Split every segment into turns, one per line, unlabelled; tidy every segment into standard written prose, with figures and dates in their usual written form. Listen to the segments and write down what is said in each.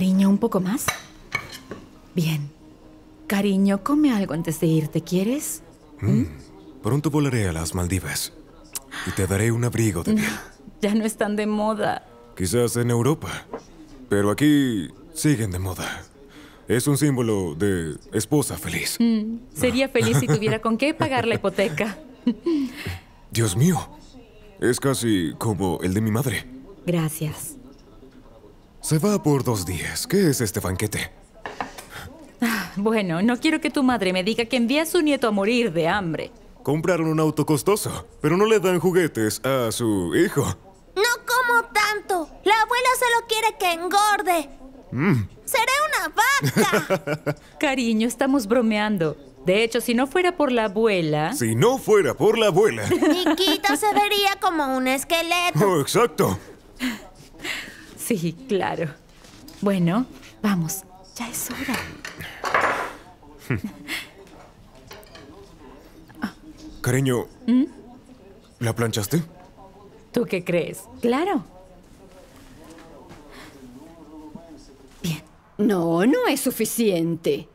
Cariño, ¿un poco más? Bien. Cariño, come algo antes de irte, ¿quieres?
Pronto volaré a las Maldivas y te daré un abrigo de piel.
Ya no están de moda.
Quizás en Europa, pero aquí siguen de moda. Es un símbolo de esposa feliz.
Sería feliz si tuviera con qué pagar la hipoteca.
Dios mío, es casi como el de mi madre.
Gracias.
Se va por 2 días. ¿Qué es este banquete?
Bueno, no quiero que tu madre me diga que envía a su nieto a morir de hambre.
Compraron un auto costoso, pero no le dan juguetes a su hijo.
No como tanto. La abuela solo quiere que engorde. Seré una vaca.
Cariño, estamos bromeando. De hecho, si no fuera por la abuela...
Si no fuera por la abuela.
Nikita se vería como un esqueleto.
Oh, exacto.
Sí, claro. Bueno, vamos. Ya es hora.
Cariño, ¿la planchaste?
¿Tú qué crees? Claro. Bien.
No, no es suficiente.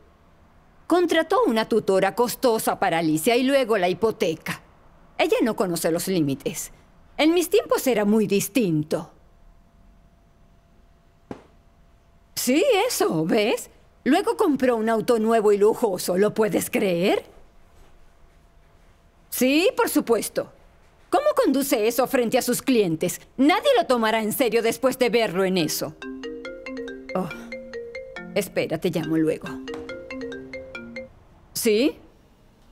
Contrató una tutora costosa para Alicia y luego la hipoteca. Ella no conoce los límites. En mis tiempos era muy distinto. Sí, eso, ¿ves? Luego compró un auto nuevo y lujoso. ¿Lo puedes creer? Sí, por supuesto. ¿Cómo conduce eso frente a sus clientes? Nadie lo tomará en serio después de verlo en eso. Oh, espera, te llamo luego. ¿Sí?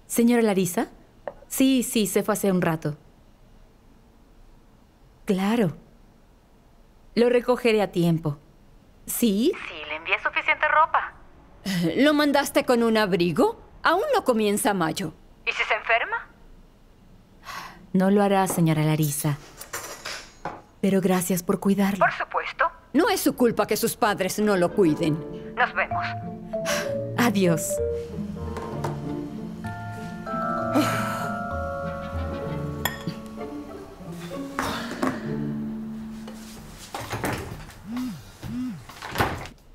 ¿Señora Larisa? Sí, se fue hace un rato. Claro. Lo recogeré a tiempo. ¿Sí?
Sí, le envié suficiente ropa.
¿Lo mandaste con un abrigo? Aún no comienza mayo.
¿Y si se enferma?
No lo hará, señora Larisa. Pero gracias por cuidarlo.
Por supuesto.
No es su culpa que sus padres no lo cuiden.
Nos vemos.
Adiós.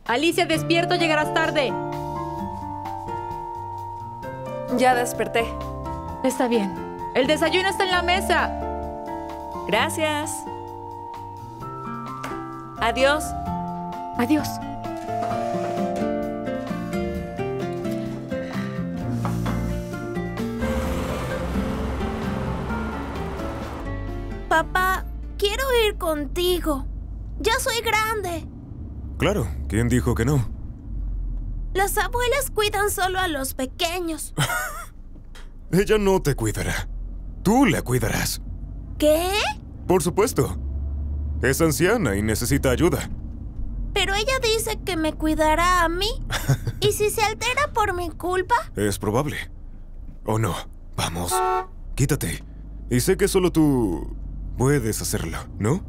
Alicia, despierto, llegarás tarde.
Ya desperté.
Está bien. El desayuno está en la mesa.
Gracias. Adiós.
Adiós.
Papá, quiero ir contigo. Ya soy grande.
Claro, ¿quién dijo que no?
Las abuelas cuidan solo a los pequeños.
Ella no te cuidará. Tú la cuidarás.
¿Qué?
Por supuesto. Es anciana y necesita ayuda.
Pero ella dice que me cuidará a mí. ¿Y si se altera por mi culpa?
Es probable. ¿O no? Vamos. Quítate. Y sé que solo tú puedes hacerlo, ¿no?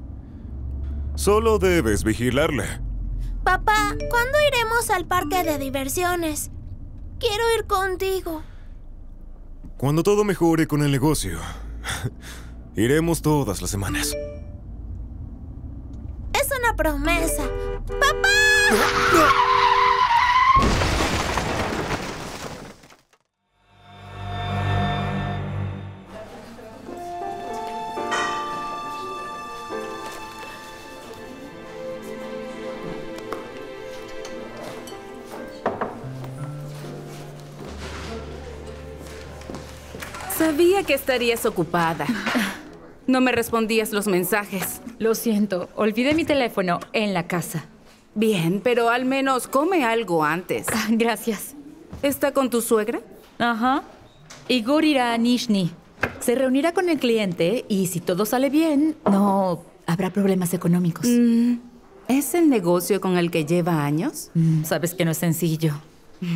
Solo debes vigilarla.
Papá, ¿cuándo iremos al parque de diversiones? Quiero ir contigo.
Cuando todo mejore con el negocio, iremos todas las semanas.
Es una promesa. ¡Papá!
Sabía que estarías ocupada. No me respondías los mensajes.
Lo siento, olvidé mi teléfono en la casa.
Bien, pero al menos come algo antes.
Gracias.
¿Está con tu suegra?
Ajá. Igor irá a Nizhny. Se reunirá con el cliente y si todo sale bien, no habrá problemas económicos.
¿Es el negocio con el que lleva años?
Sabes que no es sencillo.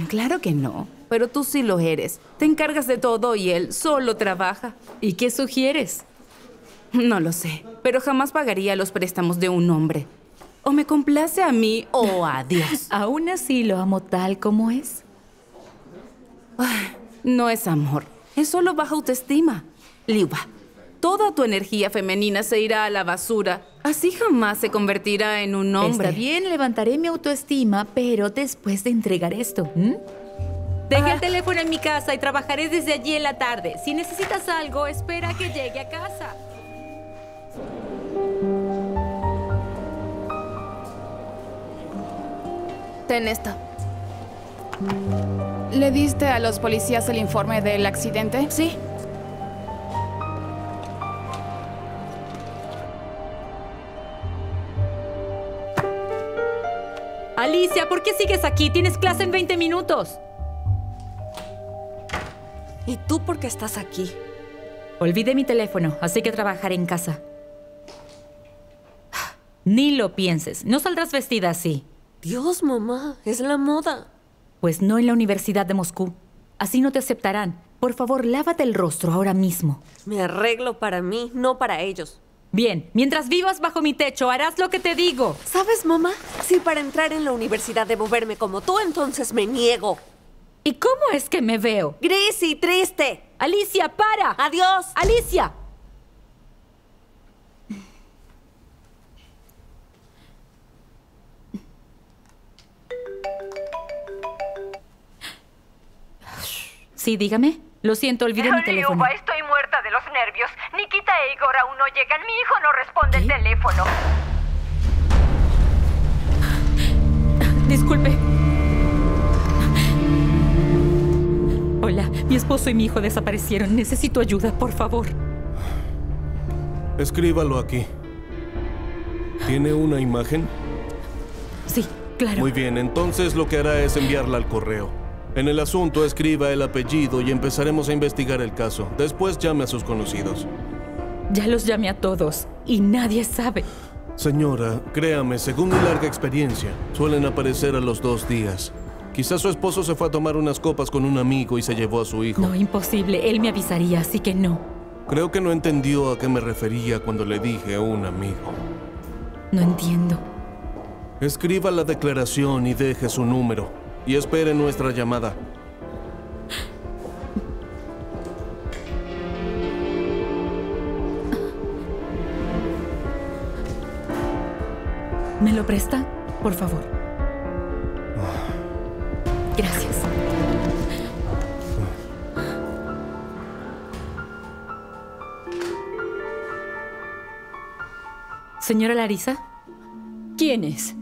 Claro que no, pero tú sí lo eres. Te encargas de todo y él solo trabaja.
¿Y qué sugieres?
No lo sé, pero jamás pagaría los préstamos de un hombre. O me complace a mí o a Dios.
Aún así lo amo tal como es.
No es amor, es solo baja autoestima. Liuba, toda tu energía femenina se irá a la basura. Así jamás se convertirá en un hombre.
Está bien, levantaré mi autoestima, pero después de entregar esto. Deja el teléfono en mi casa y trabajaré desde allí en la tarde. Si necesitas algo, espera a que llegue a casa.
Ten esta. ¿Le diste a los policías el informe del accidente?
Sí.
Alicia, ¿por qué sigues aquí? Tienes clase en 20 minutos.
¿Y tú por qué estás aquí?
Olvidé mi teléfono, así que trabajaré en casa. Ni lo pienses. No saldrás vestida así.
Dios, mamá, es la moda.
Pues no en la Universidad de Moscú. Así no te aceptarán. Por favor, lávate el rostro ahora mismo.
Me arreglo para mí, no para ellos.
Bien, mientras vivas bajo mi techo, harás lo que te digo.
¿Sabes, mamá? Si para entrar en la universidad debo verme como tú, entonces me niego.
¿Y cómo es que me veo?
Gris y triste.
Alicia, para.
Adiós.
Alicia. Sí, dígame. Lo siento, olvidé mi teléfono.
Lyuba, estoy muerta de los nervios. Nikita e Igor aún no llegan. Mi hijo no responde el teléfono.
Disculpe. Hola, mi esposo y mi hijo desaparecieron. Necesito ayuda, por favor.
Escríbalo aquí. ¿Tiene una imagen?
Sí, claro.
Muy bien, entonces lo que hará es enviarla al correo. En el asunto escriba el apellido y empezaremos a investigar el caso. Después llame a sus conocidos.
Ya los llamé a todos y nadie sabe.
Señora, créame, según mi larga experiencia, suelen aparecer a los 2 días. Quizás su esposo se fue a tomar unas copas con un amigo y se llevó a su hijo.
No, imposible. Él me avisaría, así que no.
Creo que no entendió a qué me refería cuando le dije a un amigo.
No entiendo.
Escriba la declaración y deje su número. Y espere nuestra llamada.
¿Me lo presta? Por favor. Gracias. Señora Larisa.
¿Quién es?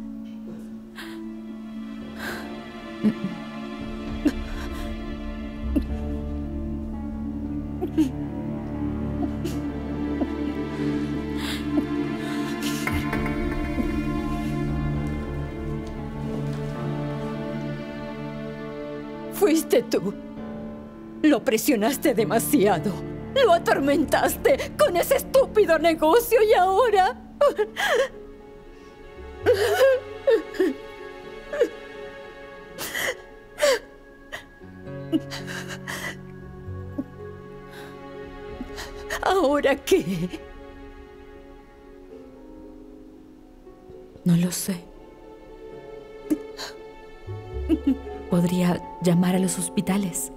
Fuiste tú. Lo presionaste demasiado. Lo atormentaste con ese estúpido negocio y ahora... ¿Ahora qué?
No lo sé. Podría llamar a los hospitales.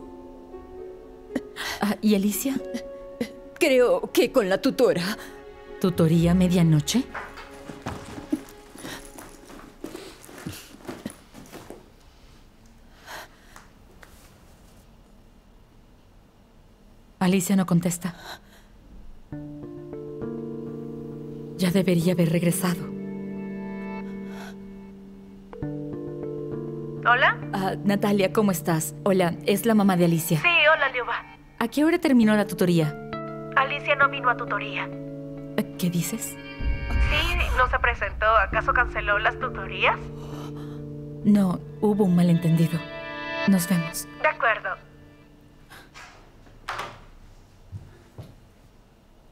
¿Y Alicia?
Creo que con la tutora.
¿Tutoría a medianoche? Alicia no contesta. Ya debería haber regresado.
¿Hola?
Natalia, ¿cómo estás? Hola, es la mamá de Alicia.
Sí, hola, Lyuba.
¿A qué hora terminó la tutoría?
Alicia no vino a tutoría.
¿Qué dices?
Sí, no se presentó. ¿Acaso canceló las tutorías?
No, hubo un malentendido. Nos vemos.
De acuerdo.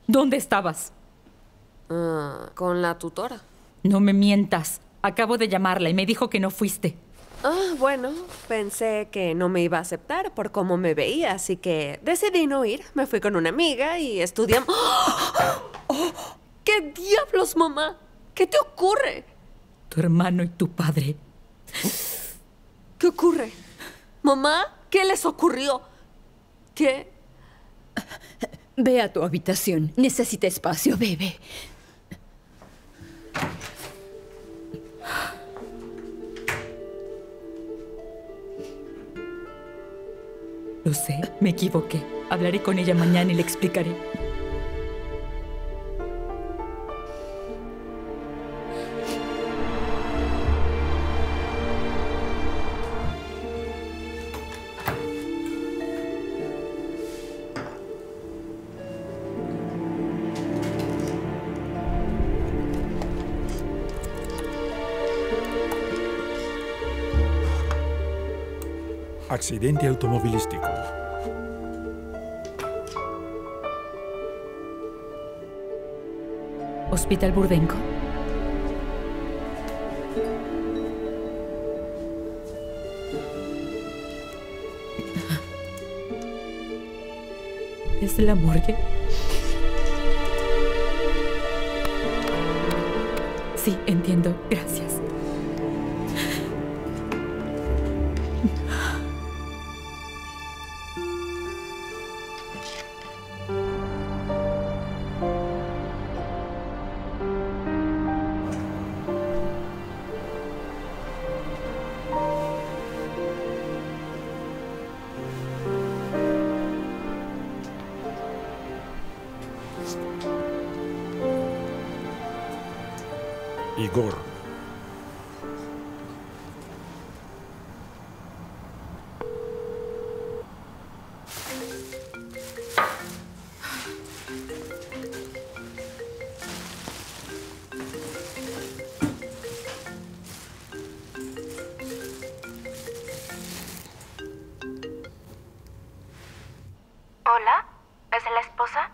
¿Dónde estabas?
Con la tutora.
No me mientas. Acabo de llamarla y me dijo que no fuiste.
Bueno, pensé que no me iba a aceptar por cómo me veía, así que decidí no ir. Me fui con una amiga y estudiamos... ¡Oh! ¿Qué diablos, mamá? ¿Qué te ocurre?
Tu hermano y tu padre.
¿Qué ocurre? ¿Mamá? ¿Qué les ocurrió? ¿Qué?
Ve a tu habitación. Necesita espacio, bebé.
Lo sé, me equivoqué. Hablaré con ella mañana y le explicaré.
Accidente automovilístico.
Hospital Burdenko. ¿Es la morgue? Sí, entiendo. Gracias.
Igor.
¿Hola? ¿Es la esposa?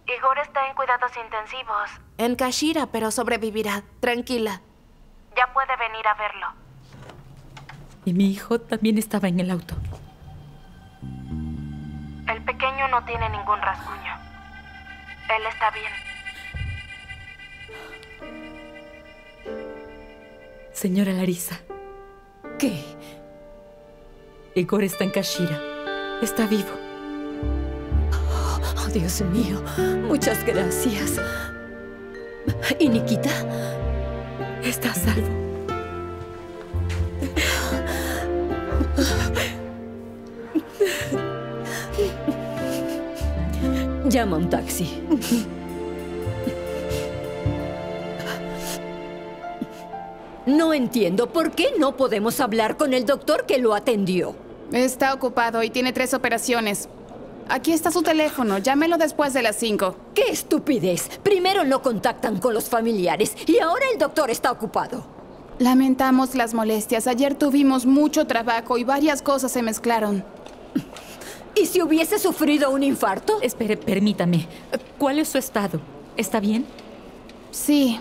Igor está en cuidados intensivos.
En Kashira, pero sobrevivirá. Tranquila.
Ya puede venir a verlo.
Y mi hijo también estaba en el auto.
El pequeño no tiene ningún rasguño. Él está bien.
Señora Larisa.
¿Qué?
Igor está en Kashira. Está vivo.
Oh, Dios mío. Muchas gracias. ¿Y Nikita?
Está a salvo.
Llama un taxi. No entiendo por qué no podemos hablar con el doctor que lo atendió.
Está ocupado y tiene 3 operaciones. Aquí está su teléfono. Llámelo después de las 5.
¡Qué estupidez! Primero no contactan con los familiares y ahora el doctor está ocupado.
Lamentamos las molestias. Ayer tuvimos mucho trabajo y varias cosas se mezclaron.
¿Y si hubiese sufrido un infarto?
Espere, permítame. ¿Cuál es su estado? ¿Está bien?
Sí.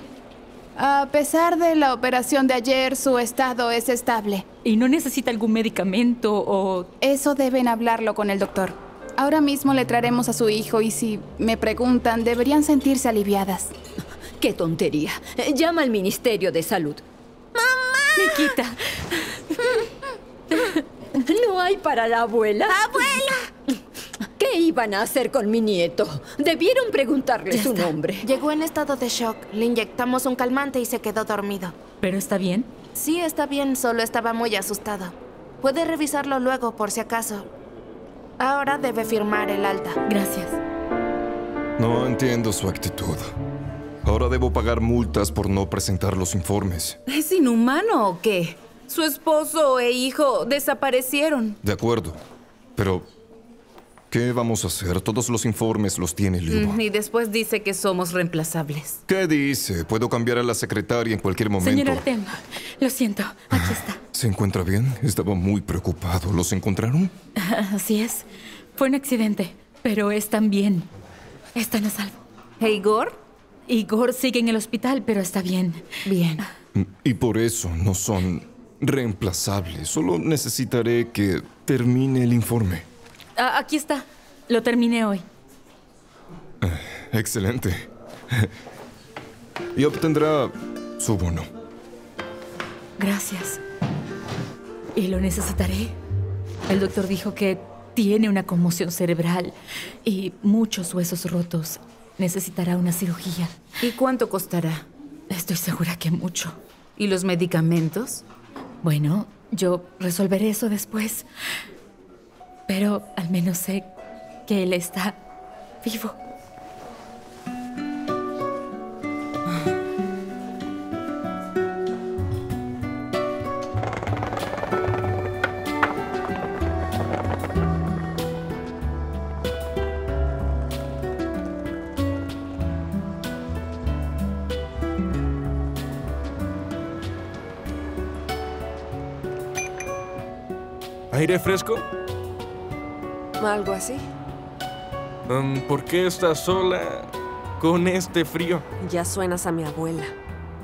A pesar de la operación de ayer, su estado es estable.
¿Y no necesita algún medicamento o...?
Eso deben hablarlo con el doctor. Ahora mismo le traeremos a su hijo y si me preguntan, deberían sentirse aliviadas.
¡Qué tontería! Llama al Ministerio de Salud.
¡Mamá!
Nikita.
¿No hay para la abuela?
¡Abuela!
¿Qué iban a hacer con mi nieto? Debieron preguntarle su nombre.
Llegó en estado de shock. Le inyectamos un calmante y se quedó dormido.
¿Pero está bien?
Sí, está bien, solo estaba muy asustado. Puede revisarlo luego por si acaso. Ahora debe firmar el alta.
Gracias.
No entiendo su actitud. Ahora debo pagar multas por no presentar los informes.
¿Es inhumano o qué? Su esposo e hijo desaparecieron.
De acuerdo, pero ¿qué vamos a hacer? Todos los informes los tiene Livo.
Y después dice que somos reemplazables.
¿Qué dice? Puedo cambiar a la secretaria en cualquier momento.
Señor Artem, lo siento. Aquí está.
¿Se encuentra bien? Estaba muy preocupado. ¿Los encontraron?
Así es. Fue un accidente, pero están bien. Están a salvo.
¿E Igor?
Igor sigue en el hospital, pero está bien.
Bien.
Y por eso no son reemplazables. Solo necesitaré que termine el informe.
Aquí está. Lo terminé hoy.
Excelente. Y obtendrá su bono.
Gracias. Y lo necesitaré. El doctor dijo que Tiene una conmoción cerebral y muchos huesos rotos. Necesitará una cirugía.
¿Y cuánto costará?
Estoy segura que mucho.
¿Y los medicamentos?
Bueno, yo resolveré eso después. Pero al menos sé que él está vivo.
¿Aire fresco?
Algo así.
¿Por qué estás sola con este frío?
Ya suenas a mi abuela.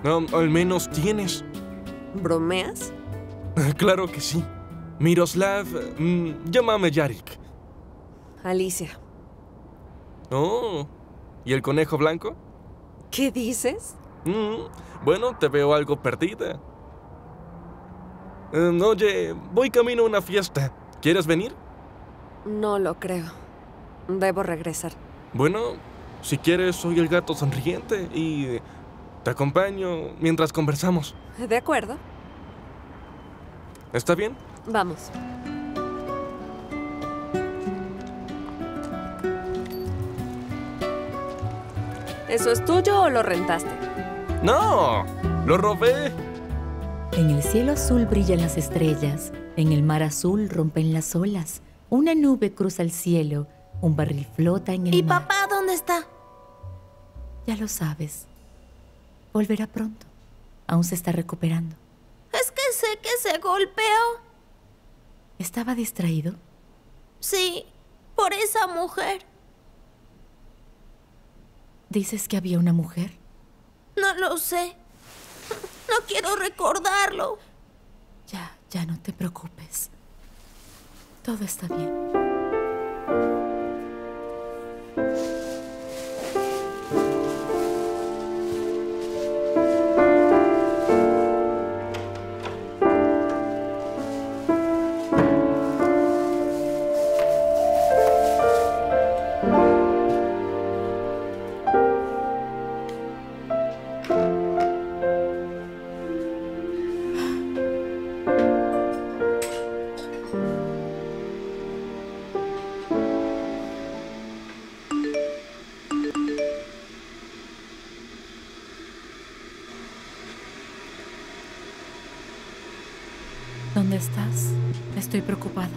Al menos tienes.
¿Bromeas?
Claro que sí. Miroslav, llámame Yarik.
Alicia.
Oh, ¿y el conejo blanco?
¿Qué dices?
Bueno, te veo algo perdida. Oye, voy camino a una fiesta. ¿Quieres venir?
No lo creo. Debo regresar.
Bueno, si quieres, soy el gato sonriente y te acompaño mientras conversamos.
De acuerdo.
¿Está bien?
Vamos. ¿Eso es tuyo o lo rentaste?
¡No! ¡Lo robé!
En el cielo azul brillan las estrellas. En el mar azul rompen las olas. Una nube cruza el cielo. Un barril flota en el
¿Y
mar.
papá dónde está?
Ya lo sabes. Volverá pronto. Aún se está recuperando.
Es que sé que se golpeó.
¿Estaba distraído?
Sí, por esa mujer.
¿Dices que había una mujer?
No lo sé. No quiero recordarlo.
Ya no te preocupes. Todo está bien. ¿Dónde estás? Estoy preocupada.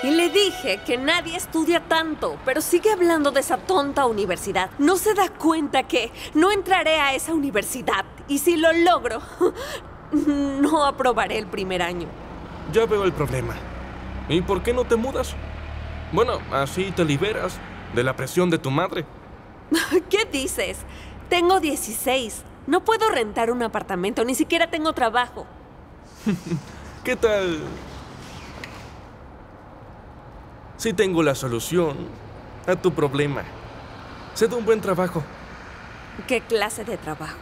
Y le dije que nadie estudia tanto, pero sigue hablando de esa tonta universidad. No se da cuenta que no entraré a esa universidad. Y si lo logro, no aprobaré el primer año.
Ya veo el problema. ¿Y por qué no te mudas? Bueno, así te liberas de la presión de tu madre.
¿Qué dices? Tengo 16. No puedo rentar un apartamento, ni siquiera tengo trabajo.
¿Qué tal? Sí tengo la solución a tu problema. Sé de un buen trabajo.
¿Qué clase de trabajo?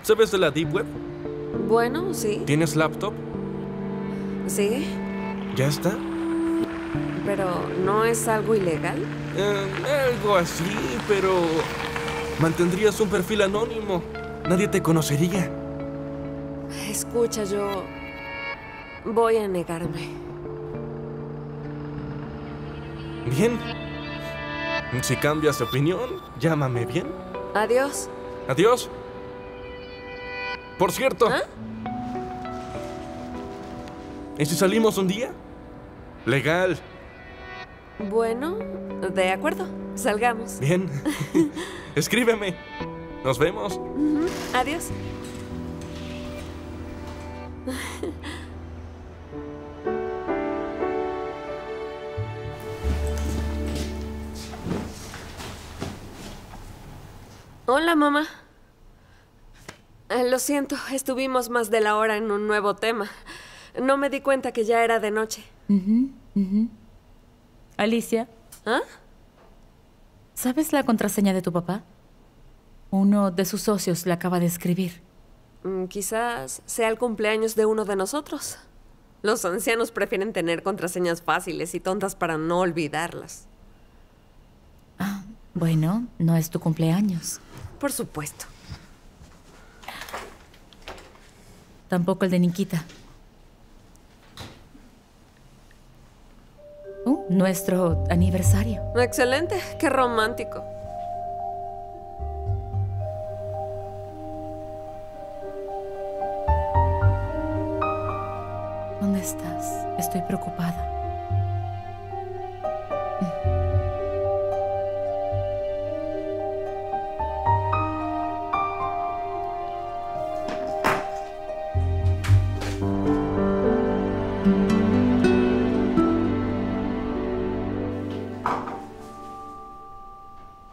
¿Sabes de la Deep Web?
Bueno, sí.
¿Tienes laptop?
Sí.
¿Ya está?
¿Pero no es algo ilegal?
Algo así, pero mantendrías un perfil anónimo. Nadie te conocería.
Escucha, yo voy a negarme.
Bien. Si cambias de opinión, llámame, ¿bien?
Adiós.
Adiós. Por cierto.
¿Ah?
¿Y si salimos un día? Legal.
Bueno, de acuerdo. Salgamos.
Bien. Escríbeme. Nos vemos.
Adiós. Hola, mamá. Lo siento, estuvimos más de la hora en un nuevo tema. No me di cuenta que ya era de noche.
Alicia,
¿Ah?
¿sabes la contraseña de tu papá? Uno de sus socios la acaba de escribir.
Quizás sea el cumpleaños de uno de nosotros. Los ancianos prefieren tener contraseñas fáciles y tontas para no olvidarlas.
Bueno, no es tu cumpleaños.
Por supuesto.
Tampoco el de Nikita. Nuestro aniversario.
Excelente, qué romántico.
¿Dónde estás? Estoy preocupada.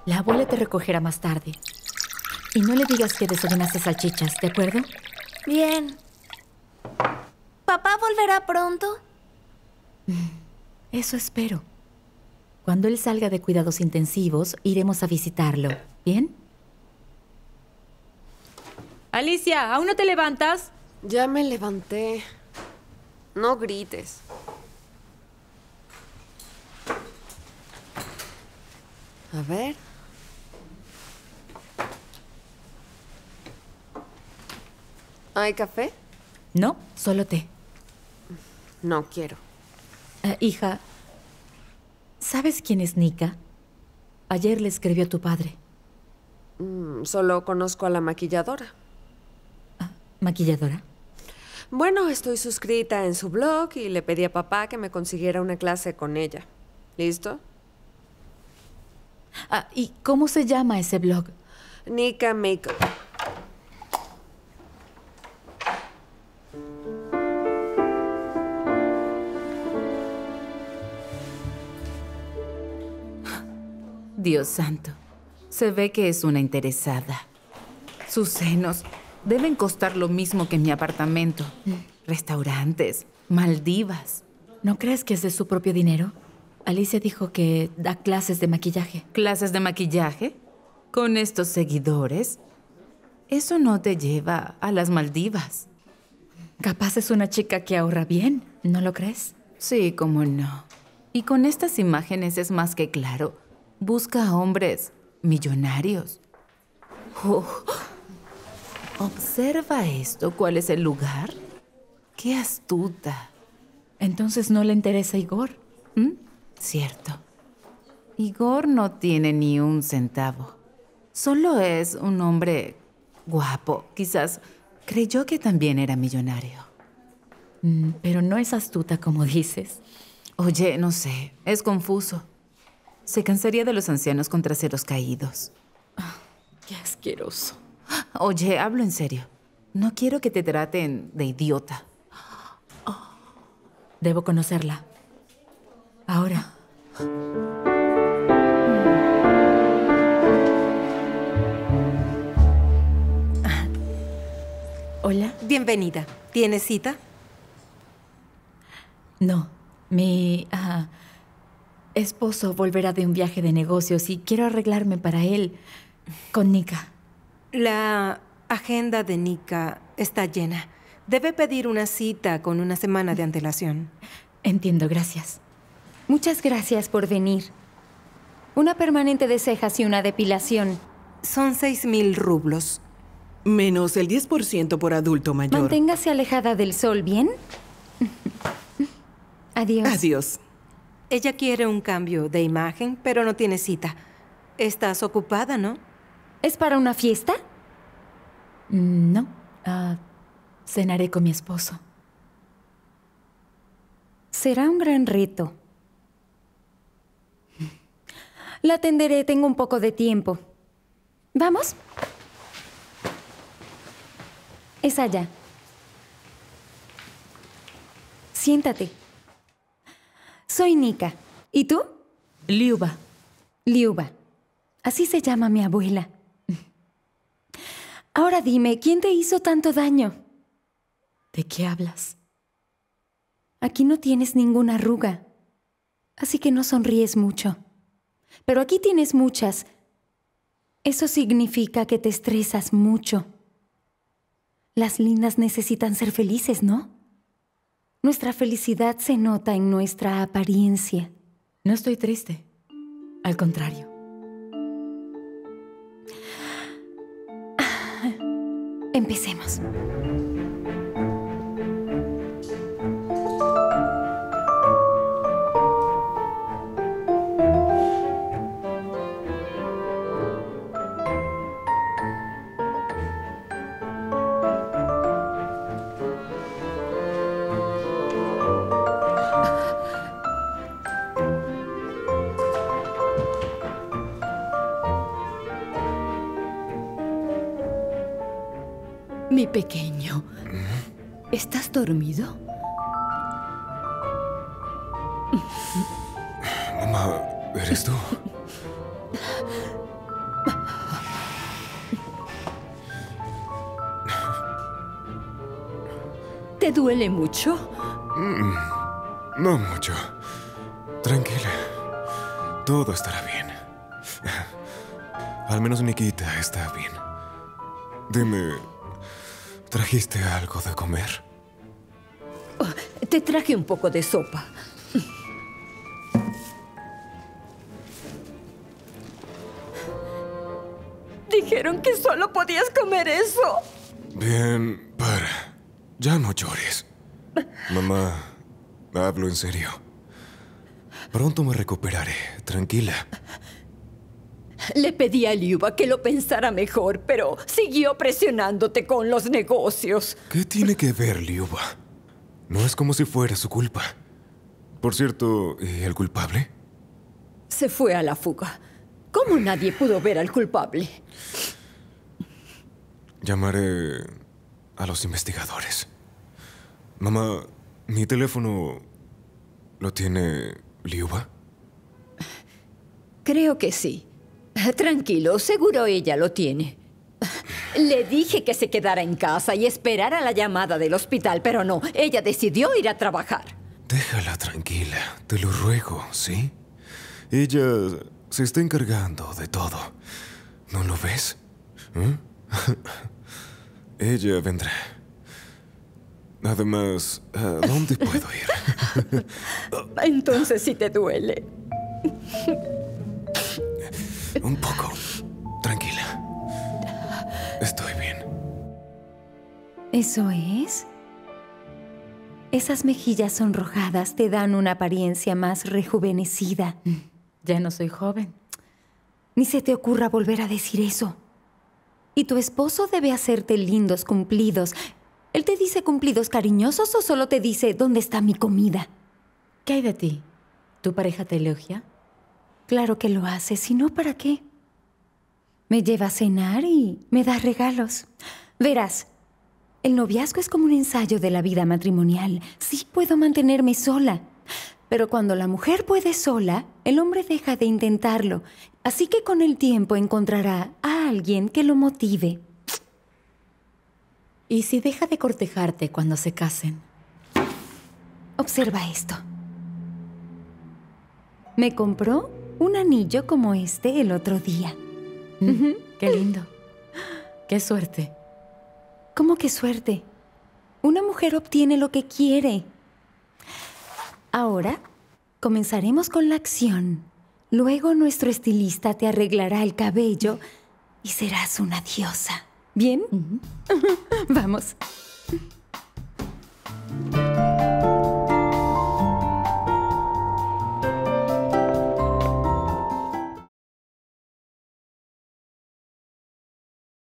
La abuela te recogerá más tarde. Y no le digas que desayunaste salchichas, ¿de acuerdo?
Bien. ¿Papá volverá pronto?
Eso espero. Cuando él salga de cuidados intensivos, iremos a visitarlo. ¿Bien? Alicia, ¿aún no te levantas?
Ya me levanté. No grites. A ver. ¿Hay café?
No, solo té.
No quiero.
Hija, ¿sabes quién es Nika? Ayer le escribió a tu padre.
Solo conozco a la maquilladora.
¿Maquilladora?
Bueno, estoy suscrita en su blog y le pedí a papá que me consiguiera una clase con ella. ¿Listo?
¿Y cómo se llama ese blog?
Nika Makeup.
Dios santo, se ve que es una interesada. Sus senos deben costar lo mismo que mi apartamento. Restaurantes, Maldivas.
¿No crees que es de su propio dinero? Alicia dijo que da clases de maquillaje.
¿Clases de maquillaje? ¿Con estos seguidores? Eso no te lleva a las Maldivas.
Capaz es una chica que ahorra bien, ¿no lo crees?
Sí, cómo no. Y con estas imágenes es más que claro. Busca a hombres millonarios. Observa esto. ¿Cuál es el lugar? ¡Qué astuta!
Entonces no le interesa Igor.
Cierto. Igor no tiene ni un centavo. Solo es un hombre guapo. Quizás creyó que también era millonario.
Pero no es astuta como dices.
Oye, no sé. Es confuso. Se cansaría de los ancianos con traseros caídos.
Qué asqueroso.
Oye, hablo en serio. No quiero que te traten de idiota.
Debo conocerla. Ahora. Hola.
Bienvenida. ¿Tienes cita?
No. Mi esposo volverá de un viaje de negocios y quiero arreglarme para él con Nika.
La agenda de Nika está llena. Debe pedir una cita con una semana de antelación.
Entiendo, gracias.
Muchas gracias por venir. Una permanente de cejas y una depilación.
Son 6,000 rublos.
Menos el 10% por adulto mayor.
Manténgase alejada del sol, ¿bien? Adiós.
Adiós.
Ella quiere un cambio de imagen, pero no tiene cita. Estás ocupada, ¿no?
¿Es para una fiesta?
No. Cenaré con mi esposo.
Será un gran reto. La atenderé, tengo un poco de tiempo. ¿Vamos? Es allá. Siéntate. Soy Nika. ¿Y tú?
Liuba.
Liuba. Así se llama mi abuela. Ahora dime, ¿quién te hizo tanto daño?
¿De qué hablas?
Aquí no tienes ninguna arruga, así que no sonríes mucho. Pero aquí tienes muchas. Eso significa que te estresas mucho. Las lindas necesitan ser felices, ¿no? Nuestra felicidad se nota en nuestra apariencia.
No estoy triste. Al contrario.
Empecemos. Mi pequeño, ¿estás dormido?
Mamá, ¿eres tú?
¿Te duele mucho?
No mucho. Tranquila. Todo estará bien. Al menos Nikita está bien. Dime, ¿trajiste algo de comer?
Te traje un poco de sopa. Dijeron que solo podías comer eso.
Bien, para. Ya no llores. Mamá, hablo en serio. Pronto me recuperaré. Tranquila.
Le pedí a Liuba que lo pensara mejor, pero siguió presionándote con los negocios.
¿Qué tiene que ver Liuba? No es como si fuera su culpa. Por cierto, ¿y el culpable?
Se fue a la fuga. ¿Cómo nadie pudo ver al culpable?
Llamaré a los investigadores. Mamá, ¿mi teléfono lo tiene Liuba?
Creo que sí. Tranquilo, seguro ella lo tiene. Le dije que se quedara en casa y esperara la llamada del hospital, pero no, ella decidió ir a trabajar.
Déjala tranquila, te lo ruego, ¿sí? Ella se está encargando de todo. ¿No lo ves? Ella vendrá. Además, ¿a dónde puedo ir?
Entonces sí te duele.
Un poco. Tranquila. Estoy bien.
¿Eso es? Esas mejillas sonrojadas te dan una apariencia más rejuvenecida.
Ya no soy joven.
Ni se te ocurra volver a decir eso. Y tu esposo debe hacerte lindos cumplidos. ¿Él te dice cumplidos cariñosos o solo te dice ¿dónde está mi comida?
¿Qué hay de ti? ¿Tu pareja te elogia?
Claro que lo hace, si no, ¿para qué? Me lleva a cenar y me da regalos. Verás, el noviazgo es como un ensayo de la vida matrimonial. Sí puedo mantenerme sola, pero cuando la mujer puede sola, el hombre deja de intentarlo. Así que con el tiempo encontrará a alguien que lo motive.
¿Y si deja de cortejarte cuando se casen?
Observa esto. Me compró un anillo como este el otro día.
Qué lindo. Qué suerte.
¿Cómo qué suerte? Una mujer obtiene lo que quiere. Ahora comenzaremos con la acción. Luego nuestro estilista te arreglará el cabello y serás una diosa. ¿Bien? Vamos.